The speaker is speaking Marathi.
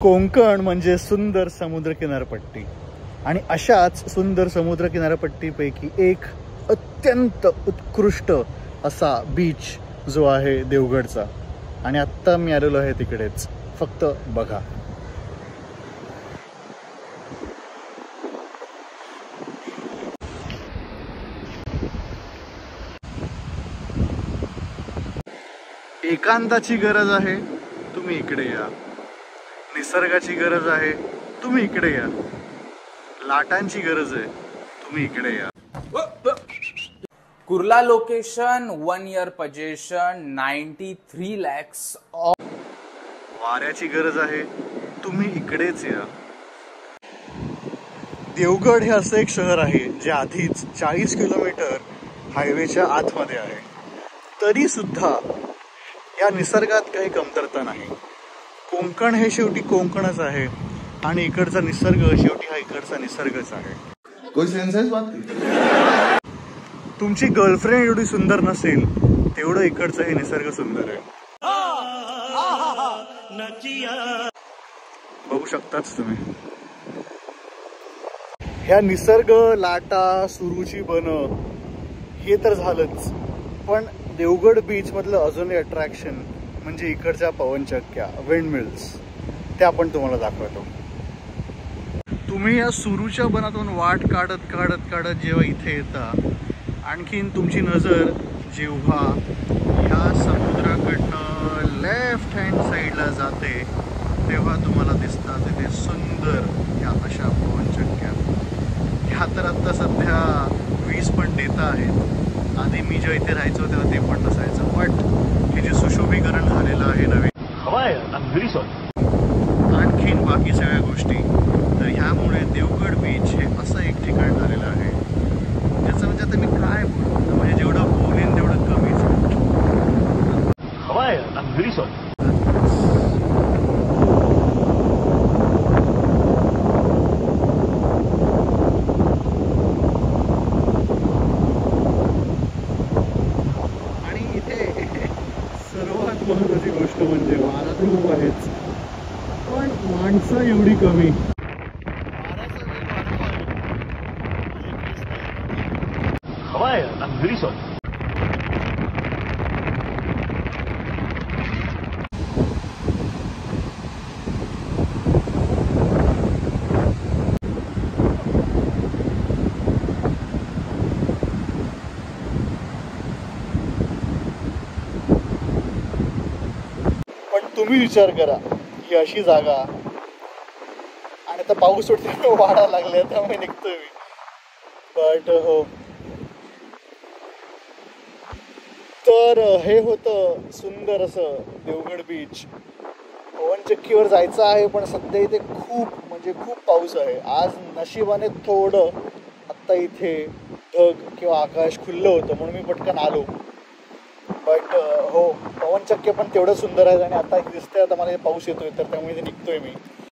कोकण म्हणजे सुंदर समुद्र किनारपट्टी आणि अशाच सुंदर समुद्र किनारपट्टीपैकी एक अत्यंत उत्कृष्ट असा बीच जो आहे देवगडचा. आणि आत्ता मी आलेलो आहे तिकडेच. फक्त बघा. एकांताची गरज आहे, तुम्ही इकडे या. निसर्गाची गरज आहे, तुम्ही इकडे या. लाटांची गरज आहे, तुम्ही इकडे या. Kurla location, 1 year possession, 93 lakhs. वाऱ्याची गरज आहे, तुम्ही इकडेच या. देवगड हे असं एक शहर आहे जे आधीच 40 किलोमीटर हायवेच्या आतमध्ये आहे. तरी सुद्धा या निसर्गात काही कमतरता नाही. कोकण हे शेवटी कोकणच आहे आणि इकडचा निसर्ग शेवटी हा इकडचा निसर्गच आहे. कोई सेन्स है इस बात की? तुमची गर्लफ्रेंड एवढी सुंदर नसेल तेवढं इकडचं हे निसर्ग सुंदर आहे. बघू शकताच तुम्ही. ह्या निसर्ग, लाटा, सुरूची बन हे तर झालंच, पण देवगड बीच मधलं अजून एक अट्रॅक्शन म्हणजे इकडच्या पवनचक्क्या, विंडमिल्स, त्या आपण तुम्हाला दाखवतो. तुम्ही या सुरूच्या बनातून वाट काढत काढत काढत जेव्हा इथे येता, आणखीन तुमची नजर जेव्हा ह्या समुद्राकडनं लेफ्ट हँड साईडला जाते तेव्हा तुम्हाला दिसतात इथे सुंदर ह्या अशा पवनचक्क्या. ह्या तर आत्ता सध्या 20 पण देता आहेत. आधी मी जेव्हा इथे राहायचो तेव्हा ते पण नसायचं. बट हे जे सुशोभीकरण झालेलं आहे नवीन, आणखीन बाकी सगळ्या गोष्टी, तर ह्यामुळे देवगड बीच हे असं एक ठिकाण झालेलं आहे ज्याचं म्हणजे आता मी काय बोलू, म्हणजे जेवढं बोलेन तेवढं कमीच. आणि इथे सर्वात महत्त्वाची गोष्ट म्हणजे वारा खूप आहेच, पण माणसं एवढी कमी. पण तुम्ही विचार करा, ही अशी जागा आणि आता पाऊस सुटते, वाढा लागले, त्यामुळे निघतोय मी. बट हो, तर हे होतं सुंदर असं देवगड बीच. पवनचक्कीवर जायचं आहे, पण सध्या इथे खूप म्हणजे खूप पाऊस आहे. आज नशिबाने थोडं आत्ता इथे ढग किंवा आकाश खुल्लं होतं म्हणून मी पटकन आलो. बट हो, पवनचक्की पण तेवढं सुंदर आहे आणि आता दिसतंय आता मला पाऊस येतोय, तर त्यामुळे इथे निघतोय मी.